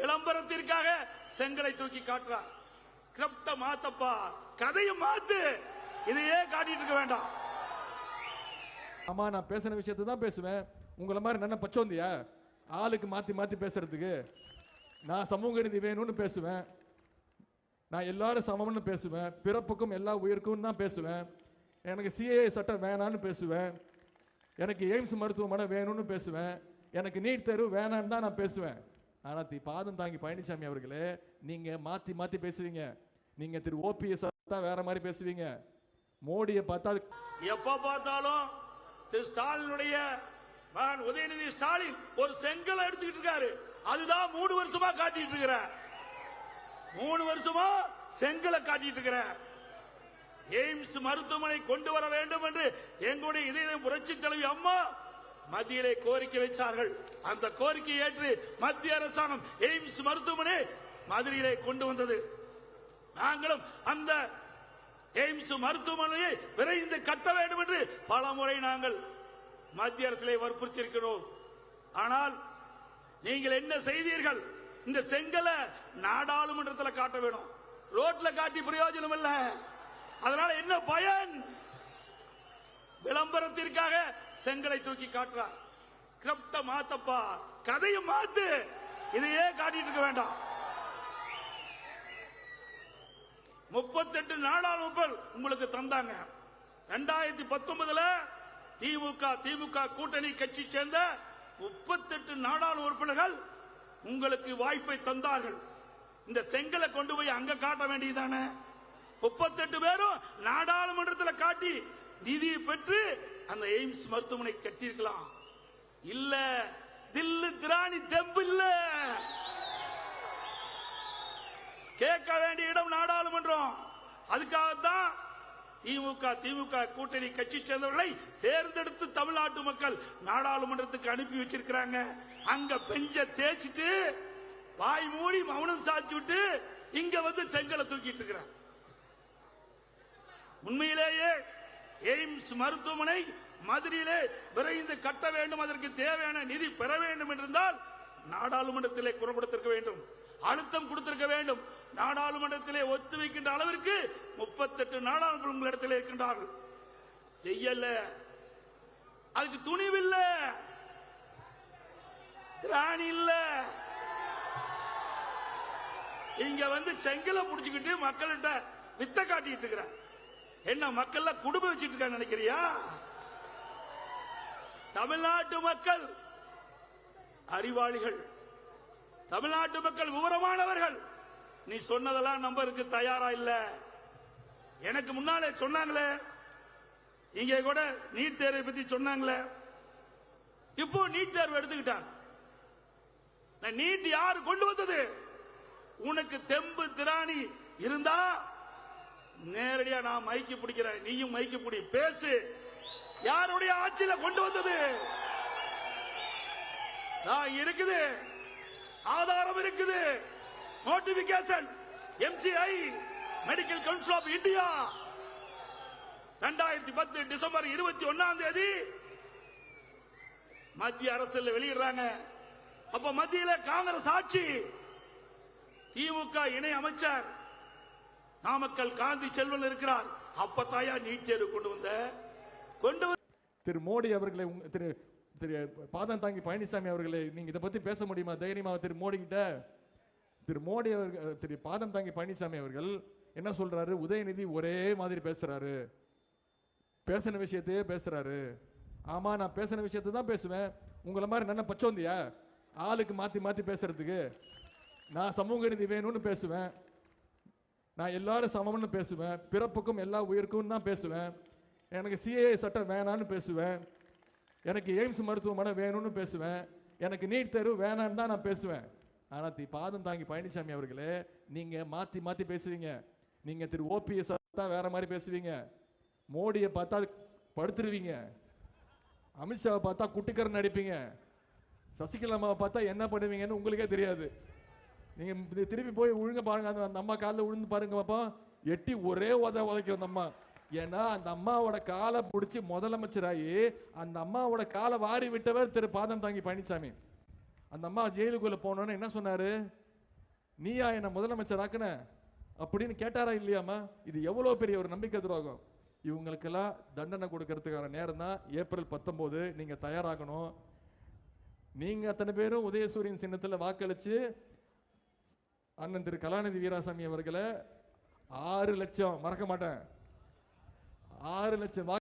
விளம்பரத்திற்காக செங்கலை தூக்கி காட்டுறார். ஸ்கிரிப்ட மாத்தப்பா, கதையை மாத்து, இதையே காட்டிட்டு இருக்க வேண்டாம். ஆமா, நான் பேசின விஷயத்தை தான் பேசுவேன். உங்களை மாதிரி என்ன பச்சோந்தியா ஆளுக்கு மாத்தி மாத்தி பேசுறதுக்கு? நான் சமூக நீதி வேணும்னு பேசுவேன், நான் எல்லாரும் சமம்னு பேசுவேன், பிறப்புக்கும் எல்லா உயிருக்கும் தான் பேசுவேன், எனக்கு சிஏஏ சட்டம் வேணான்னு பேசுவேன், எனக்கு எய்ம்ஸ் மருத்துவமனை வேணும்னு பேசுவேன், எனக்கு நீட் தேர்வு வேணான்னு தான் நான் பேசுவேன். ஆனா பாதம் தாங்கி பழனிசாமி அவர்களே, நீங்க மாத்தி மாத்தி பேசுவீங்க. நீங்க திரு ஓபிஎஸ் வேற மாதிரி பேசுவீங்க, மோடியை பார்த்தா எப்ப பார்த்தாலும் திரு ஸ்டாலினுடைய மகன் உதயநிதி ஸ்டாலின் ஒரு செங்கலை எடுத்துக்கிட்டு இருக்காரு. அதுதான் 3 வருஷமா காட்டிட்டு இருக்கிற, 3 வருஷமா செங்கலை காட்டிட்டு இருக்கிற. எய்ம்ஸ் மருத்துவமனை கொண்டு வர வேண்டும் என்று எங்களுடைய இதய புரட்சி தலைவி அம்மா மத்தியிலே கோரிக்கை வைத்தார்கள். அந்த கோரிக்கையை ஏற்று மத்திய அரசாங்கம் எய்ம்ஸ் மருத்துவமனை மதுரையிலே கொண்டு வந்தது. நாங்களும் அந்த எய்ம்ஸ் மருத்துவமனையை விரைந்து கட்ட வேண்டும் என்று பல முறை நாங்கள் மத்திய அரசிலே வற்புறுத்தி இருக்கிறோம். ஆனால் நீங்கள் என்ன செய்தீர்கள்? இந்த செங்கலை நாடாளுமன்றத்தில் காட்ட வேணும், ரோட்ல காட்டி பிரயோஜனம் இல்ல. அதனால என்ன பயன்? விளம்பரத்திற்காக செங்கலை தூக்கி காட்டுறார். ஸ்கிரிப்ட மாத்தப்பா, கதையை மாத்து, இதையே காட்டிட்டு இருக்க வேண்டாம். 38 நாடாளுமன்ற உங்களுக்கு தந்தாங்க. 2019 திமுக கூட்டணி கட்சி சேர்ந்த 38 நாடாளுமன்ற உறுப்பினர்கள் உங்களுக்கு வாய்ப்பை தந்தார்கள். இந்த செங்கலை கொண்டு போய் அங்க காட்ட வேண்டியதானே? 38 பேரும் நாடாளுமன்றத்தில் காட்டி நிதி பெற்று அந்த எய்ம்ஸ் மருத்துவமனை கட்டியிருக்கலாம். இல்ல, தில்லு திராணி தெம்பு இல்ல. கேட்க வேண்டிய இடம் நாடாளுமன்றம். அதுக்காகத்தான் திமுக கூட்டணி கட்சி சேர்ந்தவர்களை தேர்ந்தெடுத்து தமிழ்நாட்டு மக்கள் நாடாளுமன்றத்துக்கு அனுப்பி வச்சிருக்கிறாங்க. அங்க பெஞ்ச தேய்ச்சிட்டு வாய் மூடி மௌனம் சாட்சி விட்டு இங்க வந்து செங்கலை தூக்கிட்டு இருக்கிறார். உண்மையிலேயே எய்ம்ஸ் மருத்துவமனை மதுரையிலே விரைந்து கட்ட வேண்டும், அதற்கு தேவையான நிதி பெற வேண்டும் என்றிருந்தால் நாடாளுமன்றத்திலே குரல் கொடுத்திருக்க வேண்டும், அழுத்தம் கொடுத்திருக்க வேண்டும். நாடாளுமன்றத்திலே ஒத்து வைக்கின்ற அளவிற்கு 38 நாடாளுமன்ற உங்களிடத்தில் இருக்கின்றார்கள். செய்யல, அதுக்கு துணிவில்ல, திராணி இல்ல. இங்க வந்து செங்கலை புடிச்சுக்கிட்டு மக்கள்கிட்ட வித்த காட்டிட்டு இருக்கிற என்ன? மக்கள் குடும்பம் வச்சிட்டு இருக்காங்க நினைக்கிறியா? தமிழ்நாட்டு மக்கள் அறிவாளிகள், தமிழ்நாட்டு மக்கள் விவரமானவர்கள். நீ சொன்னதெல்லாம் நம்பருக்கு தயாரா இல்ல. எனக்கு முன்னாலே சொன்னாங்களே, இங்க கூட நீட் தேர்வை பத்தி சொன்னாங்களே, இப்போ நீட் தேர்வு எடுத்துக்கிட்டாங்க. நீட் யாரு கொண்டு வந்தது? உனக்கு தெம்பு திராணி இருந்தா நேரடியா நான் மைக்கு பிடிக்கிறேன், நீயும் மைக்கு பிடி, பேசு. யாருடைய ஆட்சியில கொண்டு வந்தது? இருக்குது, ஆதாரம் இருக்குது. Notification MCI medical council of India 2010 December 21 மத்திய அரசில் வெளியிடுறாங்க. அப்ப மத்தியில காங்கிரஸ் ஆட்சி, திமுக இணை அமைச்சர் நாமக்கல் காந்தி செல்வன் இருக்கிறார். அப்பத்தாயா நீட் தேர்வு கொண்டு திரு மோடி அவர்களை, திரு பாதம் தாங்கி பழனிசாமி அவர்களை, நீங்க இதை பத்தி பேச முடியுமா தைரியமா திரு மோடி கிட்ட? திரு மோடி அவர்கள், திரு பாதம் தாங்கி பழனிசாமி அவர்கள் என்ன சொல்றாரு? உதயநிதி ஒரே மாதிரி பேசுறாரு, பேசின விஷயத்தையே பேசுறாரு. ஆமா, நான் பேசின விஷயத்தை தான் பேசுவேன். உங்களை மாதிரி என்ன பச்சோந்தியா ஆளுக்கு மாத்தி மாத்தி பேசுறதுக்கு? நான் சமூக நீதி வேணும்னு பேசுவேன், நான் எல்லாரும் சமம்னு பேசுவேன், பிறப்புக்கும் எல்லா உயிருக்கும் தான் பேசுவேன், எனக்கு சிஏஏ சட்டம் வேணான்னு பேசுவேன், எனக்கு எய்ம்ஸ் மருத்துவமனை வேணும்னு பேசுவேன், எனக்கு நீட் தேர்வு வேணான்னு தான் நான் பேசுவேன். ஆனா பாதம் தாங்கி பழனிசாமி அவர்களே, நீங்க மாத்தி மாத்தி பேசுவீங்க. நீங்க திரு ஓபிஎஸ் வேற மாதிரி பேசுவீங்க, மோடியை பார்த்தா படுத்துருவீங்க, அமித்ஷாவை பார்த்தா குட்டிக்கரன் நடிப்பீங்க, சசிகலாமாவை பார்த்தா என்ன பண்ணுவீங்கன்னு உங்களுக்கே தெரியாது. நீங்க திருப்பி போய் விழுங்க பாருங்க, அந்த அம்மா காலில் விழுந்து பாருங்க பாப்பா, எட்டி ஒரே உதைக்கும் அந்த அம்மா. ஏன்னா அந்த அம்மாவோட காலை பிடிச்சி முதலமைச்சராகி அந்த அம்மாவோட காலை வாரி விட்டவர் திரு பாதம் தாங்கி பழனிசாமி. அந்த அம்மா ஜெயிலுக்குள்ள போனோன்னு என்ன சொன்னாரு? நீயா என்ன முதலமைச்சர் ஆக்குன அப்படின்னு கேட்டாரா இல்லையாமா? இது எவ்வளவு பெரிய ஒரு நம்பிக்கை துரோகம். இவங்களுக்கெல்லாம் தண்டனை கொடுக்கறதுக்கான நேரம் தான் ஏப்ரல் 19. நீங்க தயாராகணும். நீங்க அத்தனை பேரும் உதயசூரியன் சின்னத்தில் வாக்களிச்சு அண்ணன் திரு கலாநிதி வீராசாமி அவர்களை 6 லட்சம், மறக்க மாட்டேன், 6 லட்சம்